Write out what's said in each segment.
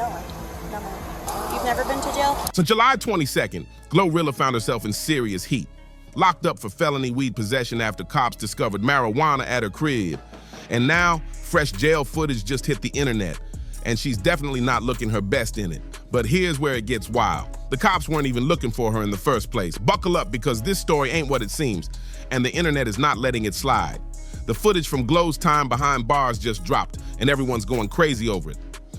No, never. You've never been to jail? So July 22nd, GloRilla found herself in serious heat. Locked up for felony weed possession after cops discovered marijuana at her crib. And now, fresh jail footage just hit the internet. And she's definitely not looking her best in it. But here's where it gets wild. The cops weren't even looking for her in the first place. Buckle up, because this story ain't what it seems, and the internet is not letting it slide. The footage from Glo's time behind bars just dropped, and everyone's going crazy over it.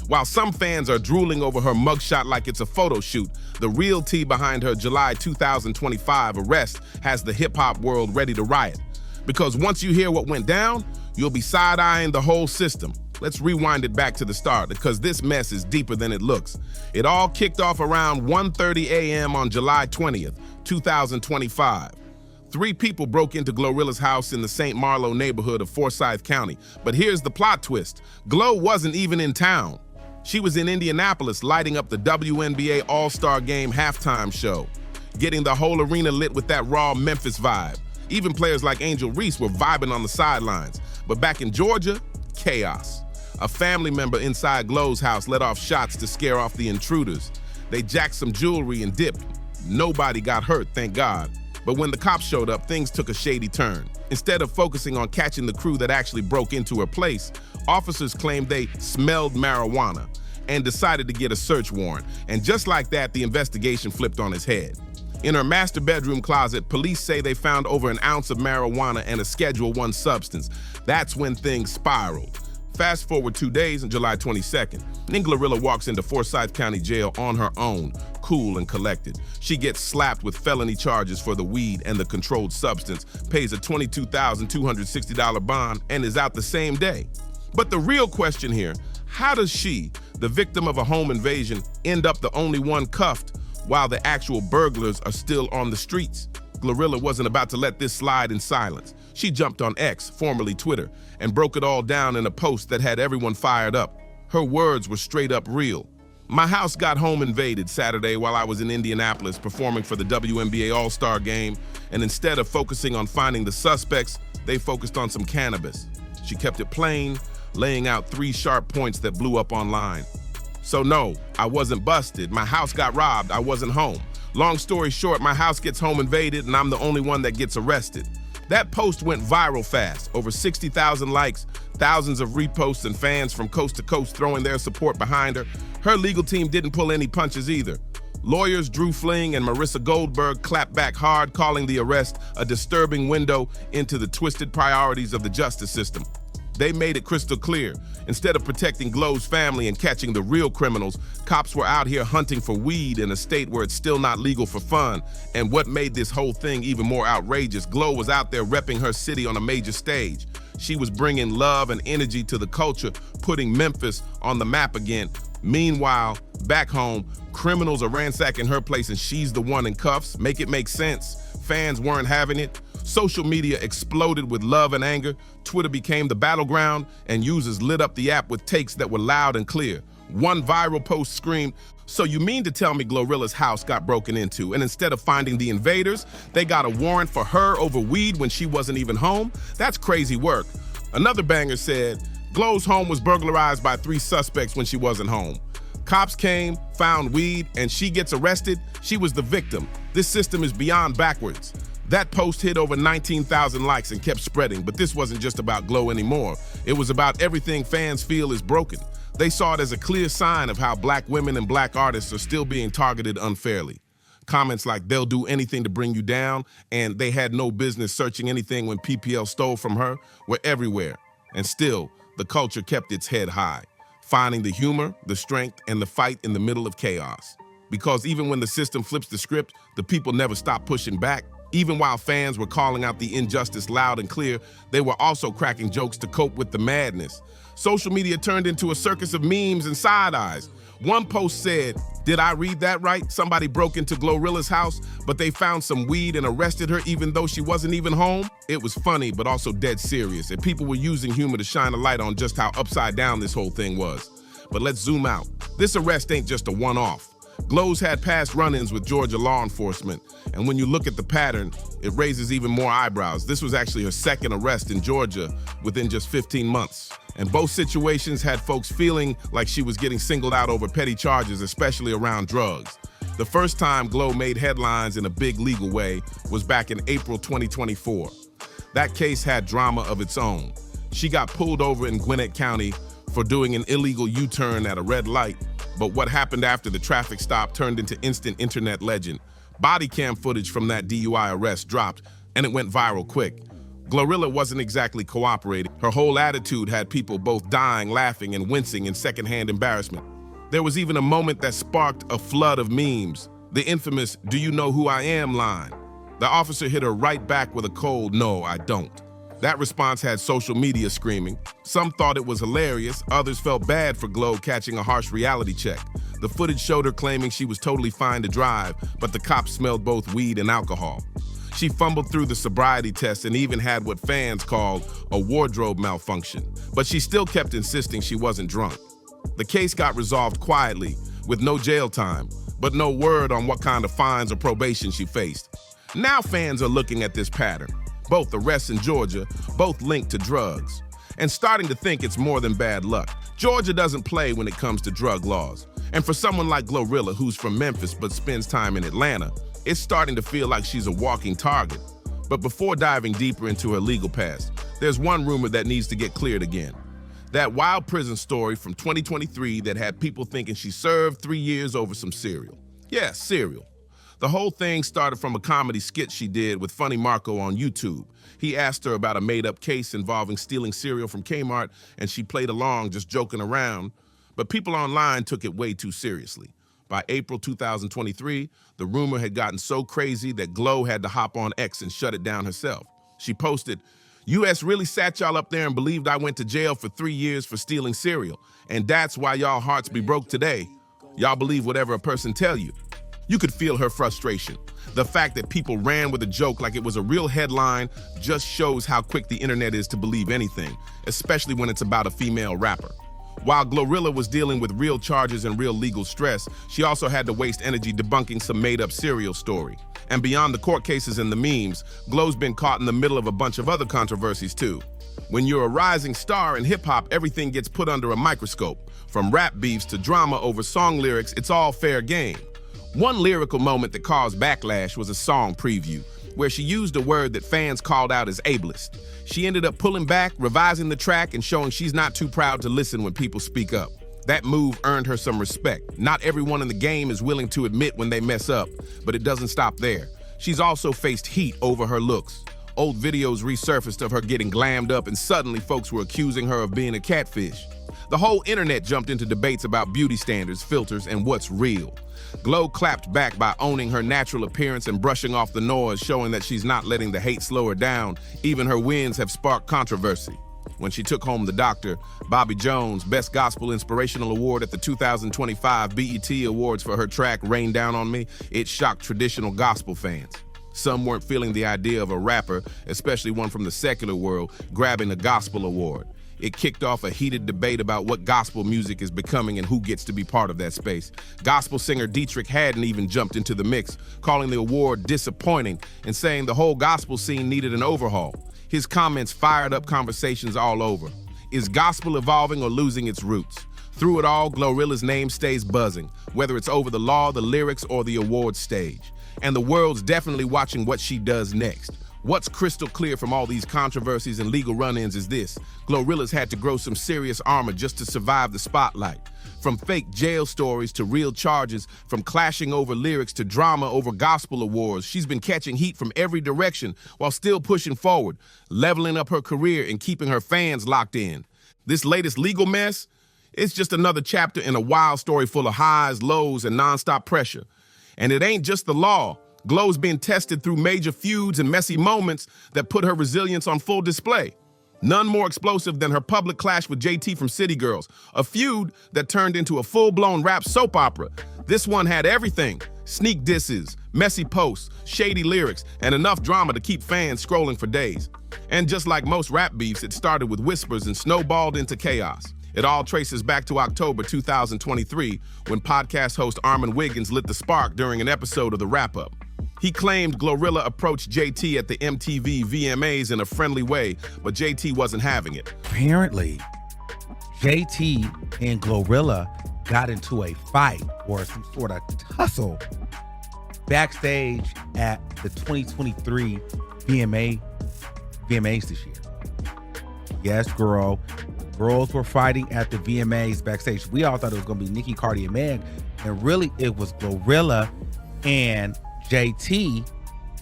While some fans are drooling over her mugshot like it's a photo shoot, the real tea behind her July 2025 arrest has the hip-hop world ready to riot. Because once you hear what went down, you'll be side-eyeing the whole system. Let's rewind it back to the start, because this mess is deeper than it looks. It all kicked off around 1:30 a.m. on July 20th, 2025. 3 people broke into GloRilla's house in the St. Marlow neighborhood of Forsyth County. But here's the plot twist. Glo wasn't even in town. She was in Indianapolis lighting up the WNBA All-Star Game halftime show, getting the whole arena lit with that raw Memphis vibe. Even players like Angel Reese were vibing on the sidelines. But back in Georgia, chaos. A family member inside Glo's house let off shots to scare off the intruders. They jacked some jewelry and dipped. Nobody got hurt, thank God. But when the cops showed up, things took a shady turn. Instead of focusing on catching the crew that actually broke into her place, officers claimed they smelled marijuana and decided to get a search warrant. And just like that, the investigation flipped on its head. In her master bedroom closet, police say they found over an ounce of marijuana and a Schedule I substance. That's when things spiraled. Fast forward 2 days on July 22nd, GloRilla walks into Forsyth County Jail on her own, cool and collected. She gets slapped with felony charges for the weed and the controlled substance, pays a $22,260 bond, and is out the same day. But the real question here, how does she, the victim of a home invasion, end up the only one cuffed while the actual burglars are still on the streets? GloRilla wasn't about to let this slide in silence. She jumped on X, formerly Twitter, and broke it all down in a post that had everyone fired up. Her words were straight up real. My house got home invaded Saturday while I was in Indianapolis performing for the WNBA All-Star Game, and instead of focusing on finding the suspects, they focused on some cannabis. She kept it plain, laying out 3 sharp points that blew up online. So no, I wasn't busted. My house got robbed. I wasn't home. Long story short, my house gets home invaded and I'm the only one that gets arrested. That post went viral fast, over 60,000 likes, thousands of reposts, and fans from coast to coast throwing their support behind her. Her legal team didn't pull any punches either. Lawyers Drew Fling and Marissa Goldberg clapped back hard, calling the arrest a disturbing window into the twisted priorities of the justice system. They made it crystal clear. Instead of protecting Glo's family and catching the real criminals, cops were out here hunting for weed in a state where it's still not legal for fun. And what made this whole thing even more outrageous, Glo was out there repping her city on a major stage. She was bringing love and energy to the culture, putting Memphis on the map again. Meanwhile, back home, criminals are ransacking her place and she's the one in cuffs. Make it make sense. Fans weren't having it. Social media exploded with love and anger. Twitter became the battleground, and users lit up the app with takes that were loud and clear. One viral post screamed, "So you mean to tell me GloRilla's house got broken into, and instead of finding the invaders, they got a warrant for her over weed when she wasn't even home? That's crazy work." Another banger said, "Glo's home was burglarized by 3 suspects when she wasn't home. Cops came, found weed, and she gets arrested. She was the victim. This system is beyond backwards." That post hit over 19,000 likes and kept spreading, but this wasn't just about Glo anymore. It was about everything fans feel is broken. They saw it as a clear sign of how Black women and Black artists are still being targeted unfairly. Comments like "they'll do anything to bring you down" and "they had no business searching anything when PPL stole from her" were everywhere. And still, the culture kept its head high, finding the humor, the strength, and the fight in the middle of chaos. Because even when the system flips the script, the people never stop pushing back. Even while fans were calling out the injustice loud and clear, they were also cracking jokes to cope with the madness. Social media turned into a circus of memes and side eyes. One post said, "Did I read that right? Somebody broke into GloRilla's house, but they found some weed and arrested her even though she wasn't even home?" It was funny, but also dead serious, and people were using humor to shine a light on just how upside down this whole thing was. But let's zoom out. This arrest ain't just a one-off. Glo's had past run-ins with Georgia law enforcement, and when you look at the pattern, it raises even more eyebrows. This was actually her second arrest in Georgia within just 15 months. And both situations had folks feeling like she was getting singled out over petty charges, especially around drugs. The first time Glo made headlines in a big legal way was back in April 2024. That case had drama of its own. She got pulled over in Gwinnett County for doing an illegal U-turn at a red light, but what happened after the traffic stop turned into instant internet legend. Body cam footage from that DUI arrest dropped, and it went viral quick. GloRilla wasn't exactly cooperating. Her whole attitude had people both dying, laughing, and wincing in secondhand embarrassment. There was even a moment that sparked a flood of memes. The infamous, "Do you know who I am?" line. The officer hit her right back with a cold, "No, I don't." That response had social media screaming. Some thought it was hilarious, others felt bad for Glo catching a harsh reality check. The footage showed her claiming she was totally fine to drive, but the cops smelled both weed and alcohol. She fumbled through the sobriety test and even had what fans called a wardrobe malfunction, but she still kept insisting she wasn't drunk. The case got resolved quietly, with no jail time, but no word on what kind of fines or probation she faced. Now fans are looking at this pattern. Both arrests in Georgia, both linked to drugs, and starting to think it's more than bad luck. Georgia doesn't play when it comes to drug laws. And for someone like GloRilla, who's from Memphis but spends time in Atlanta, it's starting to feel like she's a walking target. But before diving deeper into her legal past, there's one rumor that needs to get cleared again. That wild prison story from 2023 that had people thinking she served 3 years over some cereal. Yeah, cereal. The whole thing started from a comedy skit she did with Funny Marco on YouTube. He asked her about a made-up case involving stealing cereal from Kmart, and she played along, just joking around. But people online took it way too seriously. By April 2023, the rumor had gotten so crazy that Glo had to hop on X and shut it down herself. She posted, "US really sat y'all up there and believed I went to jail for 3 years for stealing cereal, and that's why y'all hearts be broke today. Y'all believe whatever a person tell you." You could feel her frustration. The fact that people ran with a joke like it was a real headline just shows how quick the internet is to believe anything, especially when it's about a female rapper. While GloRilla was dealing with real charges and real legal stress, she also had to waste energy debunking some made-up cereal story. And beyond the court cases and the memes, Glo's been caught in the middle of a bunch of other controversies too. When you're a rising star in hip-hop, everything gets put under a microscope. From rap beefs to drama over song lyrics, it's all fair game. One lyrical moment that caused backlash was a song preview, where she used a word that fans called out as ableist. She ended up pulling back, revising the track, and showing she's not too proud to listen when people speak up. That move earned her some respect. Not everyone in the game is willing to admit when they mess up, but it doesn't stop there. She's also faced heat over her looks. Old videos resurfaced of her getting glammed up, and suddenly folks were accusing her of being a catfish. The whole internet jumped into debates about beauty standards, filters, and what's real. Glo clapped back by owning her natural appearance and brushing off the noise, showing that she's not letting the hate slow her down. Even her wins have sparked controversy. When she took home the Dr. Bobby Jones Best Gospel Inspirational Award at the 2025 BET Awards for her track Rain Down on Me, it shocked traditional gospel fans. Some weren't feeling the idea of a rapper, especially one from the secular world, grabbing a gospel award. It kicked off a heated debate about what gospel music is becoming and who gets to be part of that space. Gospel singer Dietrich Haddon even jumped into the mix, calling the award disappointing and saying the whole gospel scene needed an overhaul. His comments fired up conversations all over. Is gospel evolving or losing its roots? Through it all, GloRilla's name stays buzzing, whether it's over the law, the lyrics, or the awards stage. And the world's definitely watching what she does next. What's crystal clear from all these controversies and legal run-ins is this: GloRilla's had to grow some serious armor just to survive the spotlight. From fake jail stories to real charges, from clashing over lyrics to drama over gospel awards, she's been catching heat from every direction while still pushing forward, leveling up her career and keeping her fans locked in. This latest legal mess, it's just another chapter in a wild story full of highs, lows, and nonstop pressure. And it ain't just the law. Glo's been tested through major feuds and messy moments that put her resilience on full display. None more explosive than her public clash with JT from City Girls, a feud that turned into a full-blown rap soap opera. This one had everything: sneak disses, messy posts, shady lyrics, and enough drama to keep fans scrolling for days. And just like most rap beefs, it started with whispers and snowballed into chaos. It all traces back to October 2023 when podcast host Armin Wiggins lit the spark during an episode of The Wrap-Up. He claimed GloRilla approached JT at the MTV VMAs in a friendly way, but JT wasn't having it. Apparently, JT and GloRilla got into a fight or some sort of tussle backstage at the 2023 VMAs this year. Yes, girl. Girls were fighting at the VMAs backstage. We all thought it was going to be Nicki, Cardi, and Meg, and really it was GloRilla and JT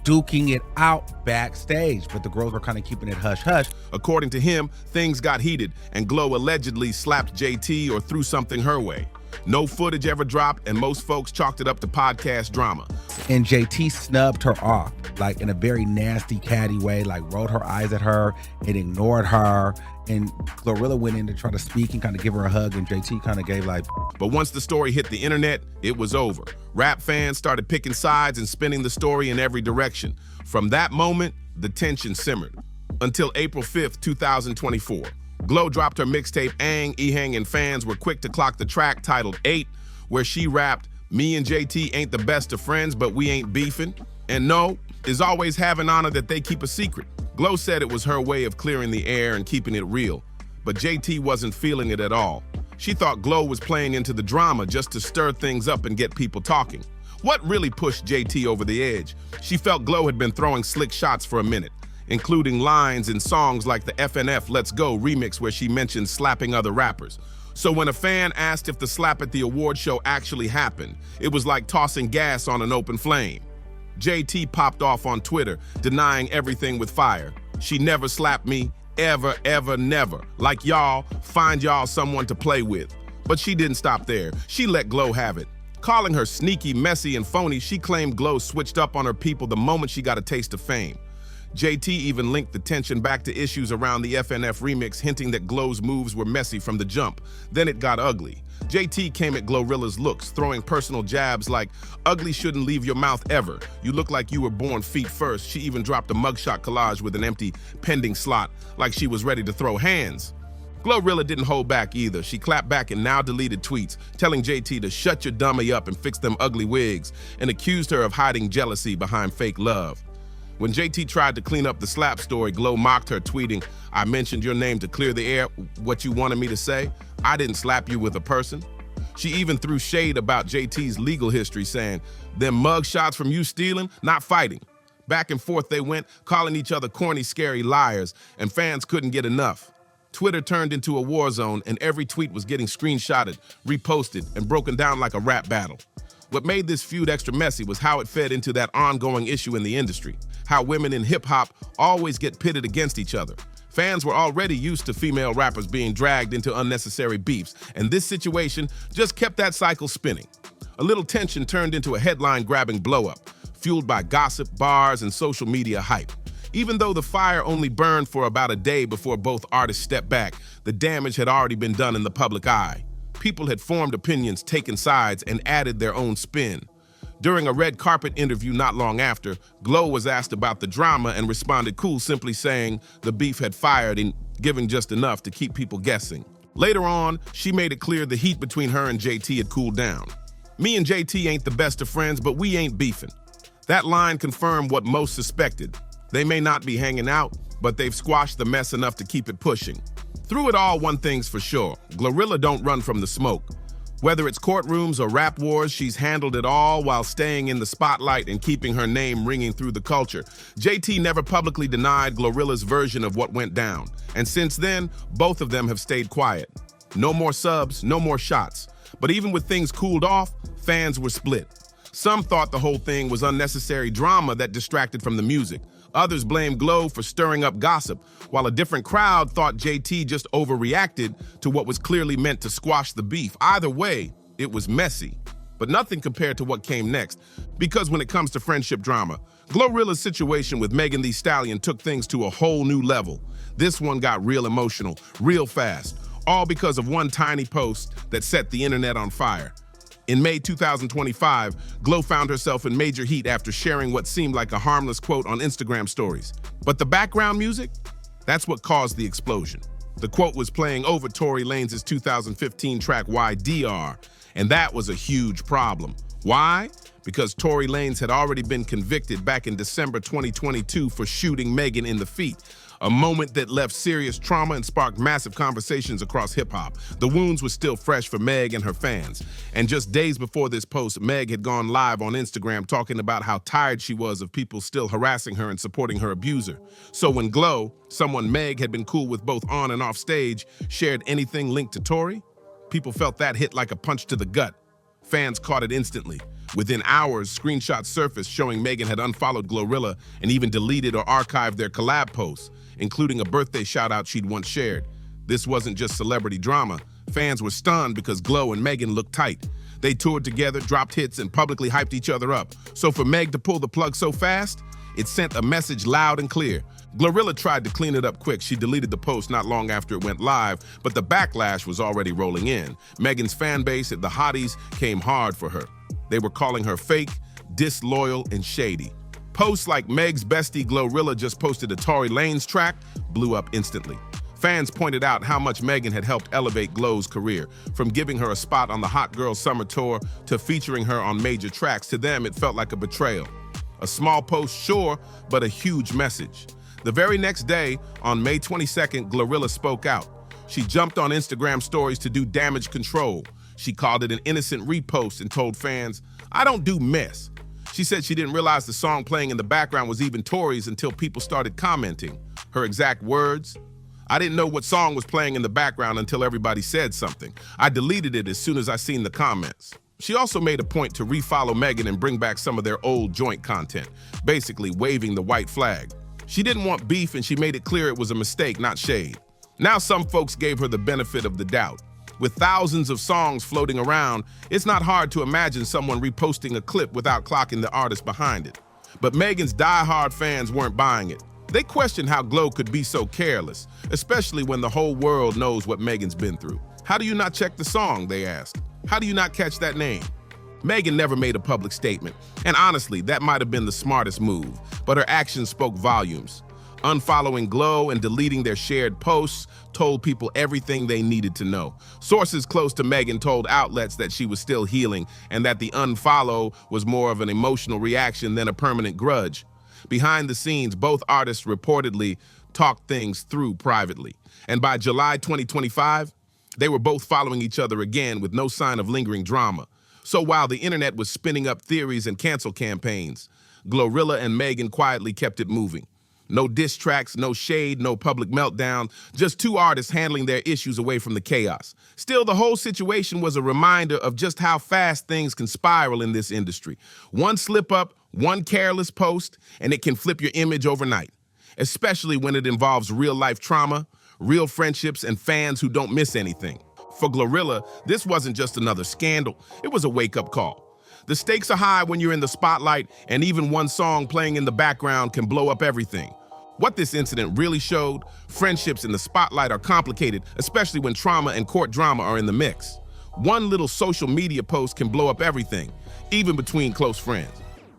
duking it out backstage, but the girls were kind of keeping it hush-hush. According to him, things got heated, and Glo allegedly slapped JT or threw something her way. No footage ever dropped, and most folks chalked it up to podcast drama. And JT snubbed her off, like in a very nasty, catty way, like rolled her eyes at her and ignored her. And GloRilla went in to try to speak and kind of give her a hug, and JT kind of gave like... But once the story hit the internet, it was over. Rap fans started picking sides and spinning the story in every direction. From that moment, the tension simmered. Until April 5th, 2024. Glo dropped her mixtape Ang, Ehang, and fans were quick to clock the track titled 8, where she rapped, "Me and JT ain't the best of friends, but we ain't beefing. And no, is always have an honor that they keep a secret." Glo said it was her way of clearing the air and keeping it real, but JT wasn't feeling it at all. She thought Glo was playing into the drama just to stir things up and get people talking. What really pushed JT over the edge? She felt Glo had been throwing slick shots for a minute, including lines in songs like the FNF Let's Go remix where she mentioned slapping other rappers. So when a fan asked if the slap at the award show actually happened, it was like tossing gas on an open flame. JT popped off on Twitter, denying everything with fire. "She never slapped me, ever, ever, never. Like y'all, find y'all someone to play with." But she didn't stop there. She let Glo have it. Calling her sneaky, messy, and phony, she claimed Glo switched up on her people the moment she got a taste of fame. JT even linked the tension back to issues around the FNF remix, hinting that Glo's moves were messy from the jump. Then it got ugly. JT came at GloRilla's looks, throwing personal jabs like, "Ugly shouldn't leave your mouth ever. You look like you were born feet first." She even dropped a mugshot collage with an empty pending slot, like she was ready to throw hands. GloRilla didn't hold back either. She clapped back in now deleted tweets, telling JT to shut your dummy up and fix them ugly wigs, and accused her of hiding jealousy behind fake love. When JT tried to clean up the slap story, Glo mocked her, tweeting, "I mentioned your name to clear the air. What you wanted me to say? I didn't slap you with a person." She even threw shade about JT's legal history, saying, "Them mug shots from you stealing, not fighting." Back and forth they went, calling each other corny, scary liars, and fans couldn't get enough. Twitter turned into a war zone, and every tweet was getting screenshotted, reposted, and broken down like a rap battle. What made this feud extra messy was how it fed into that ongoing issue in the industry, how women in hip-hop always get pitted against each other. Fans were already used to female rappers being dragged into unnecessary beefs, and this situation just kept that cycle spinning. A little tension turned into a headline-grabbing blow-up, fueled by gossip, bars, and social media hype. Even though the fire only burned for about a day before both artists stepped back, the damage had already been done in the public eye. People had formed opinions, taken sides, and added their own spin. During a red carpet interview not long after, Glo was asked about the drama and responded cool, simply saying the beef had fired and given just enough to keep people guessing. Later on, she made it clear the heat between her and JT had cooled down. "Me and JT ain't the best of friends, but we ain't beefing." That line confirmed what most suspected. They may not be hanging out, but they've squashed the mess enough to keep it pushing. Through it all, one thing's for sure, GloRilla don't run from the smoke. Whether it's courtrooms or rap wars, she's handled it all while staying in the spotlight and keeping her name ringing through the culture. JT never publicly denied GloRilla's version of what went down, and since then, both of them have stayed quiet. No more subs, no more shots. But even with things cooled off, fans were split. Some thought the whole thing was unnecessary drama that distracted from the music. Others blamed Glo for stirring up gossip, while a different crowd thought JT just overreacted to what was clearly meant to squash the beef. Either way, it was messy, but nothing compared to what came next. Because when it comes to friendship drama, GloRilla's situation with Megan Thee Stallion took things to a whole new level. This one got real emotional, real fast, all because of one tiny post that set the internet on fire. In May 2025, Glo found herself in major heat after sharing what seemed like a harmless quote on Instagram stories. But the background music? That's what caused the explosion. The quote was playing over Tory Lanez 2015 track YDR, and that was a huge problem. Why? Because Tory Lanez had already been convicted back in December 2022 for shooting Megan in the feet, a moment that left serious trauma and sparked massive conversations across hip-hop. The wounds were still fresh for Meg and her fans. And just days before this post, Meg had gone live on Instagram talking about how tired she was of people still harassing her and supporting her abuser. So when Glo, someone Meg had been cool with both on and off stage, shared anything linked to Tory, people felt that hit like a punch to the gut. Fans caught it instantly. Within hours, screenshots surfaced showing Megan had unfollowed GloRilla and even deleted or archived their collab posts, including a birthday shout-out she'd once shared. This wasn't just celebrity drama. Fans were stunned because Glo and Megan looked tight. They toured together, dropped hits, and publicly hyped each other up. So for Meg to pull the plug so fast, it sent a message loud and clear. GloRilla tried to clean it up quick. She deleted the post not long after it went live, but the backlash was already rolling in. Megan's fan base at the hotties came hard for her. They were calling her fake, disloyal, and shady. Posts like Meg's bestie GloRilla just posted a Tory Lanez track blew up instantly. Fans pointed out how much Megan had helped elevate Glo's career. From giving her a spot on the Hot Girl Summer Tour to featuring her on major tracks, to them it felt like a betrayal. A small post, sure, but a huge message. The very next day, on May 22nd, GloRilla spoke out. She jumped on Instagram stories to do damage control. She called it an innocent repost and told fans, "I don't do mess." She said she didn't realize the song playing in the background was even Tory's until people started commenting. Her exact words, "I didn't know what song was playing in the background until everybody said something. I deleted it as soon as I seen the comments." She also made a point to refollow Megan and bring back some of their old joint content, basically waving the white flag. She didn't want beef, and she made it clear it was a mistake, not shade. Now some folks gave her the benefit of the doubt. With thousands of songs floating around, it's not hard to imagine someone reposting a clip without clocking the artist behind it. But Megan's die-hard fans weren't buying it. They questioned how Glo could be so careless, especially when the whole world knows what Megan's been through. "How do you not check the song?" they asked. "How do you not catch that name?" Megan never made a public statement, and honestly, that might have been the smartest move, but her actions spoke volumes. Unfollowing Glo and deleting their shared posts told people everything they needed to know. Sources close to Megan told outlets that she was still healing and that the unfollow was more of an emotional reaction than a permanent grudge. Behind the scenes, both artists reportedly talked things through privately. And by July 2025, they were both following each other again with no sign of lingering drama. So while the internet was spinning up theories and cancel campaigns, GloRilla and Megan quietly kept it moving. No diss tracks, no shade, no public meltdown, just two artists handling their issues away from the chaos. Still, the whole situation was a reminder of just how fast things can spiral in this industry. One slip up, one careless post, and it can flip your image overnight, especially when it involves real-life trauma, real friendships, and fans who don't miss anything. For GloRilla, this wasn't just another scandal, it was a wake-up call. The stakes are high when you're in the spotlight, and even one song playing in the background can blow up everything. What this incident really showed, friendships in the spotlight are complicated, especially when trauma and court drama are in the mix. One little social media post can blow up everything, even between close friends.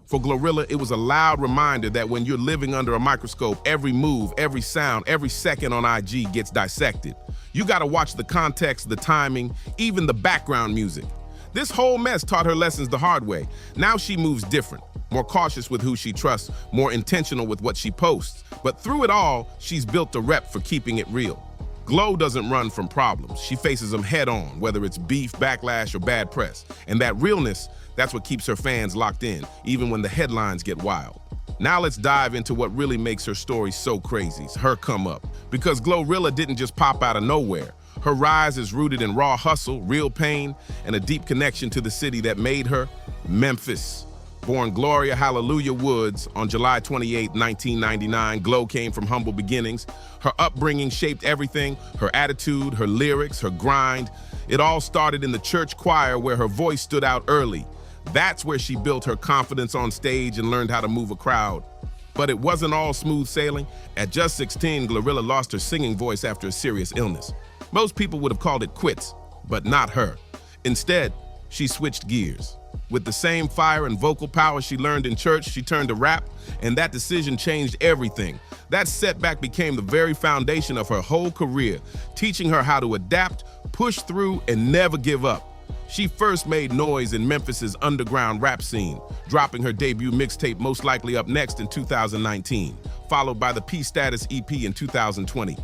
For GloRilla, it was a loud reminder that when you're living under a microscope, every move, every sound, every second on IG gets dissected. You gotta watch the context, the timing, even the background music. This whole mess taught her lessons the hard way. Now she moves different, more cautious with who she trusts, more intentional with what she posts. But through it all, she's built a rep for keeping it real. Glo doesn't run from problems. She faces them head on, whether it's beef, backlash, or bad press. And that realness, that's what keeps her fans locked in, even when the headlines get wild. Now let's dive into what really makes her story so crazy, her come up. Because GloRilla didn't just pop out of nowhere. Her rise is rooted in raw hustle, real pain, and a deep connection to the city that made her, Memphis. Born Gloria Hallelujah Woods on July 28, 1999, Glo came from humble beginnings. Her upbringing shaped everything, her attitude, her lyrics, her grind. It all started in the church choir where her voice stood out early. That's where she built her confidence on stage and learned how to move a crowd. But it wasn't all smooth sailing. At just 16, GloRilla lost her singing voice after a serious illness. Most people would have called it quits, but not her. Instead, she switched gears. With the same fire and vocal power she learned in church, she turned to rap, and that decision changed everything. That setback became the very foundation of her whole career, teaching her how to adapt, push through, and never give up. She first made noise in Memphis's underground rap scene, dropping her debut mixtape Most Likely Up Next in 2019, followed by the P-Status EP in 2020.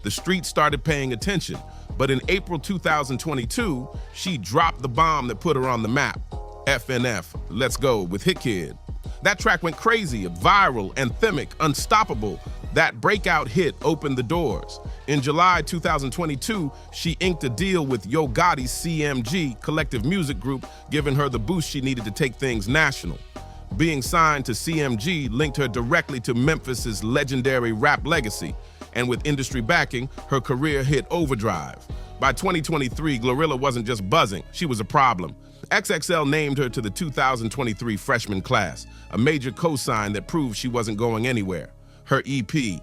The streets started paying attention, but in April 2022, she dropped the bomb that put her on the map. FNF, Let's Go with Hit Kid. That track went crazy, viral, anthemic, unstoppable. That breakout hit opened the doors. In July 2022, she inked a deal with Yo Gotti's CMG Collective Music Group, giving her the boost she needed to take things national. Being signed to CMG linked her directly to Memphis's legendary rap legacy, and with industry backing, her career hit overdrive. By 2023, GloRilla wasn't just buzzing, she was a problem. XXL named her to the 2023 freshman class, a major cosign that proved she wasn't going anywhere. Her EP,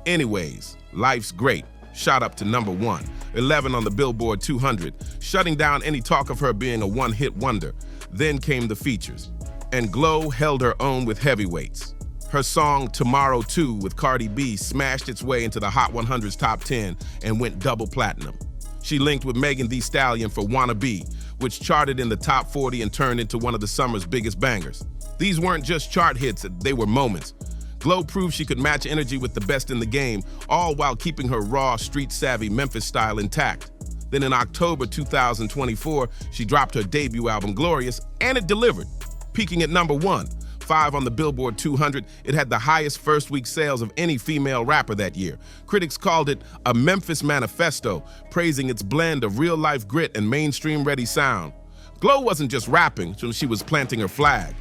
Anyways, Life's Great, shot up to #1, 11 on the Billboard 200, shutting down any talk of her being a one-hit wonder. Then came the features, and Glo held her own with heavyweights. Her song Tomorrow 2 with Cardi B smashed its way into the Hot 100's top 10 and went double platinum. She linked with Megan Thee Stallion for Wanna Be, which charted in the top 40 and turned into one of the summer's biggest bangers. These weren't just chart hits, they were moments. Glo proved she could match energy with the best in the game, all while keeping her raw, street-savvy Memphis style intact. Then in October 2024, she dropped her debut album Glorious, and it delivered, peaking at #1. 5 on the Billboard 200, it had the highest first-week sales of any female rapper that year. Critics called it a Memphis manifesto, praising its blend of real-life grit and mainstream-ready sound. Glo wasn't just rapping, she was planting her flag.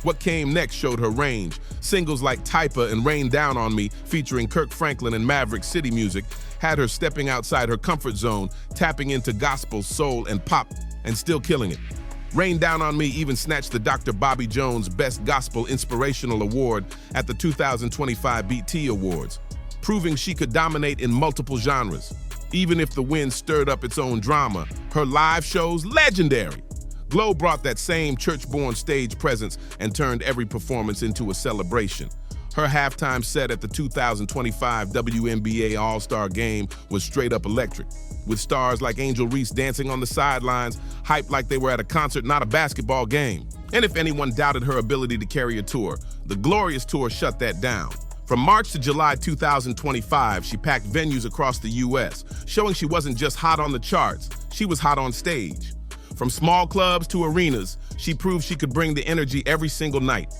What came next showed her range. Singles like Typa and Rain Down on Me, featuring Kirk Franklin and Maverick City Music, had her stepping outside her comfort zone, tapping into gospel, soul, and pop, and still killing it. Rain Down on Me even snatched the Dr. Bobby Jones Best Gospel Inspirational Award at the 2025 BT Awards, proving she could dominate in multiple genres. Even if the win stirred up its own drama, her live shows legendary. Glo brought that same church-born stage presence and turned every performance into a celebration. Her halftime set at the 2025 WNBA All-Star Game was straight up electric, with stars like Angel Reese dancing on the sidelines, hyped like they were at a concert, not a basketball game. And if anyone doubted her ability to carry a tour, the Glorious Tour shut that down. From March to July 2025, she packed venues across the US, showing she wasn't just hot on the charts, she was hot on stage. From small clubs to arenas, she proved she could bring the energy every single night.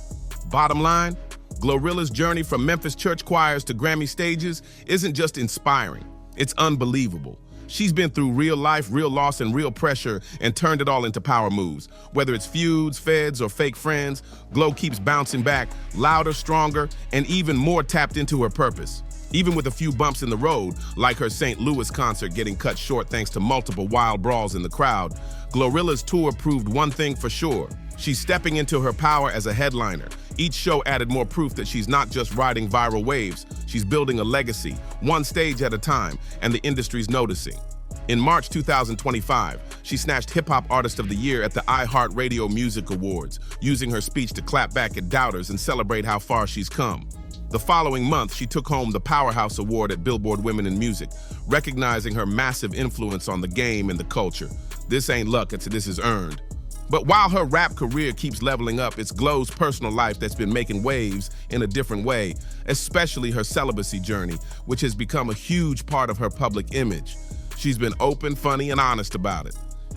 Bottom line, GloRilla's journey from Memphis church choirs to Grammy stages isn't just inspiring, it's unbelievable. She's been through real life, real loss, and real pressure and turned it all into power moves. Whether it's feuds, feds, or fake friends, Glo keeps bouncing back, louder, stronger, and even more tapped into her purpose. Even with a few bumps in the road, like her St. Louis concert getting cut short thanks to multiple wild brawls in the crowd, GloRilla's tour proved one thing for sure. She's stepping into her power as a headliner. Each show added more proof that she's not just riding viral waves, she's building a legacy, one stage at a time, and the industry's noticing. In March 2025, she snatched Hip Hop Artist of the Year at the iHeartRadio Music Awards, using her speech to clap back at doubters and celebrate how far she's come. The following month, she took home the Powerhouse Award at Billboard Women in Music, recognizing her massive influence on the game and the culture. This ain't luck, this is earned. But while her rap career keeps leveling up, it's Glo's personal life that's been making waves in a different way, especially her celibacy journey, which has become a huge part of her public image. She's been open, funny, and honest about it.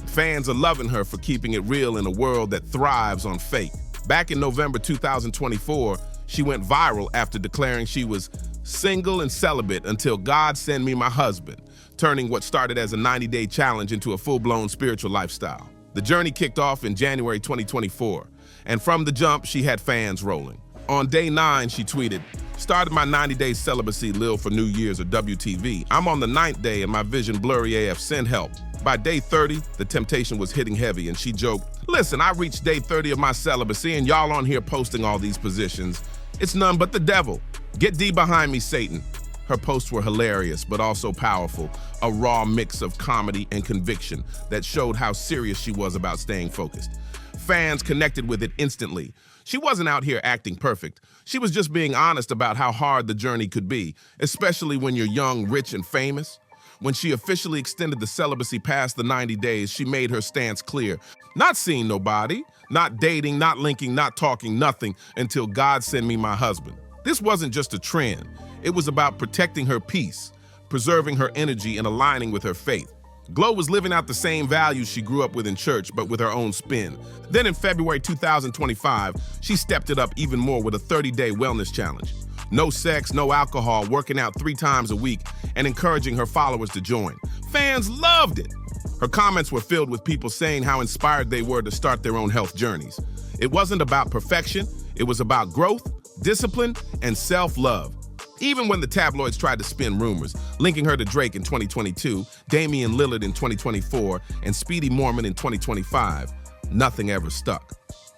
Fans are loving her for keeping it real in a world that thrives on fake. Back in November 2024, she went viral after declaring she was single and celibate until God send me my husband, turning what started as a 90-day challenge into a full-blown spiritual lifestyle. The journey kicked off in January 2024, and from the jump, she had fans rolling. On day 9, she tweeted, "Started my 90-day celibacy, Lil for New Year's or WTV. I'm on the 9th day and my vision blurry AF, send help." By day 30, the temptation was hitting heavy, and she joked, "Listen, I reached day 30 of my celibacy and y'all on here posting all these positions. It's none but the devil. Get thee behind me, Satan." Her posts were hilarious, but also powerful, a raw mix of comedy and conviction that showed how serious she was about staying focused. Fans connected with it instantly. She wasn't out here acting perfect. She was just being honest about how hard the journey could be, especially when you're young, rich, and famous. When she officially extended the celibacy past the 90 days, she made her stance clear. Not seeing nobody, not dating, not linking, not talking, nothing until God sent me my husband. This wasn't just a trend. It was about protecting her peace, preserving her energy, and aligning with her faith. Glo was living out the same values she grew up with in church, but with her own spin. Then in February 2025, she stepped it up even more with a 30-day wellness challenge. No sex, no alcohol, working out 3 times a week, and encouraging her followers to join. Fans loved it. Her comments were filled with people saying how inspired they were to start their own health journeys. It wasn't about perfection, it was about growth, discipline, and self-love. Even when the tabloids tried to spin rumors, linking her to Drake in 2022, Damian Lillard in 2024, and Speedy Mormon in 2025, nothing ever stuck.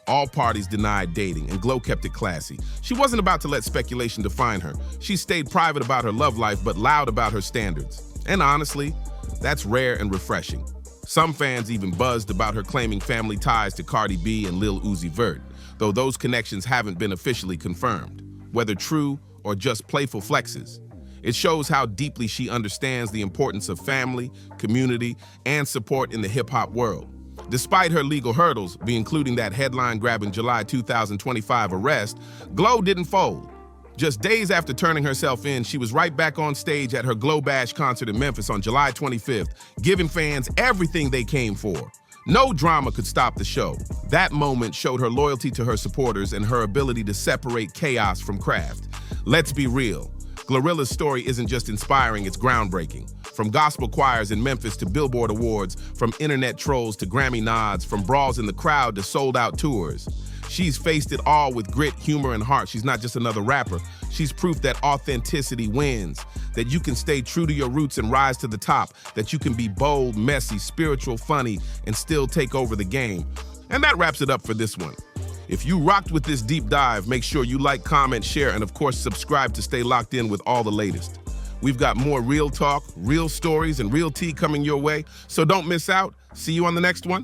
All parties denied dating, and Glo kept it classy. She wasn't about to let speculation define her. She stayed private about her love life, but loud about her standards. And honestly, that's rare and refreshing. Some fans even buzzed about her claiming family ties to Cardi B and Lil Uzi Vert, though those connections haven't been officially confirmed. Whether true or just playful flexes, it shows how deeply she understands the importance of family, community, and support in the hip-hop world. Despite her legal hurdles, including that headline-grabbing July 2025 arrest, Glo didn't fold. Just days after turning herself in, she was right back on stage at her Glo Bash concert in Memphis on July 25th, giving fans everything they came for. No drama could stop the show. That moment showed her loyalty to her supporters and her ability to separate chaos from craft. Let's be real. GloRilla's story isn't just inspiring, it's groundbreaking. From gospel choirs in Memphis to Billboard Awards, from internet trolls to Grammy nods, from brawls in the crowd to sold-out tours. She's faced it all with grit, humor, and heart. She's not just another rapper. She's proof that authenticity wins, that you can stay true to your roots and rise to the top, that you can be bold, messy, spiritual, funny, and still take over the game. And that wraps it up for this one. If you rocked with this deep dive, make sure you like, comment, share, and of course, subscribe to stay locked in with all the latest. We've got more real talk, real stories, and real tea coming your way, so don't miss out. See you on the next one.